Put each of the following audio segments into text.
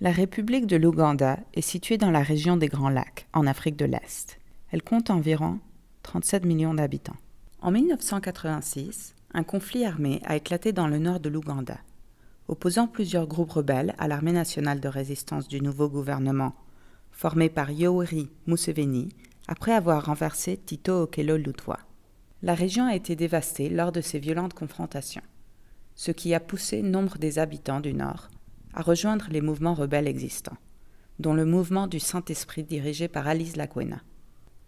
La République de l'Ouganda est située dans la région des Grands Lacs, en Afrique de l'Est. Elle compte environ 37 millions d'habitants. En 1986, un conflit armé a éclaté dans le nord de l'Ouganda, opposant plusieurs groupes rebelles à l'armée nationale de résistance du nouveau gouvernement, formé par Yoweri Museveni, après avoir renversé Tito Okello Lutwa. La région a été dévastée lors de ces violentes confrontations, ce qui a poussé nombre des habitants du Nord à rejoindre les mouvements rebelles existants, dont le mouvement du Saint-Esprit dirigé par Alice Lakwena.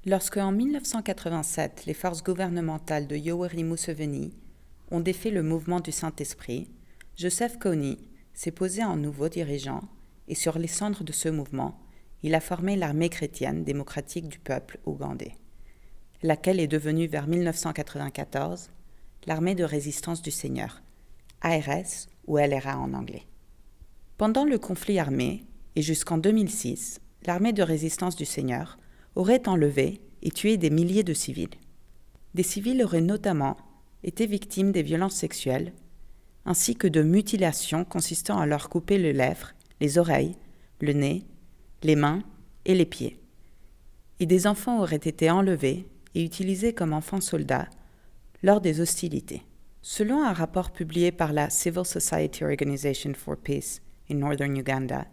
Lorsque, en 1987, les forces gouvernementales de Yoweri Museveni ont défait le mouvement du Saint-Esprit, Joseph Kony s'est posé en nouveau dirigeant et sur les cendres de ce mouvement, il a formé l'Armée chrétienne démocratique du peuple ougandais, laquelle est devenue vers 1994 l'Armée de résistance du Seigneur, ARS ou LRA en anglais. Pendant le conflit armé et jusqu'en 2006, l'Armée de résistance du Seigneur aurait enlevé et tué des milliers de civils. Des civils auraient notamment été victimes des violences sexuelles, ainsi que de mutilations consistant à leur couper les lèvres, les oreilles, le nez, les mains et les pieds. Et des enfants auraient été enlevés et utilisés comme enfants soldats lors des hostilités. Selon un rapport publié par la Civil Society Organization for Peace in Northern Uganda,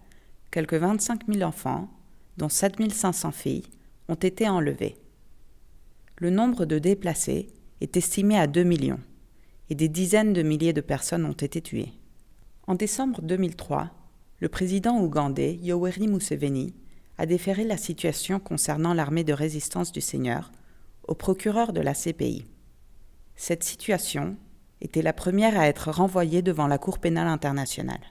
quelques 25 000 enfants, dont 7 500 filles, ont été enlevés. Le nombre de déplacés est estimé à 2 millions et des dizaines de milliers de personnes ont été tuées. En décembre 2003, le président ougandais Yoweri Museveni a déféré la situation concernant l'armée de résistance du Seigneur au procureur de la CPI. Cette situation était la première à être renvoyée devant la Cour pénale internationale.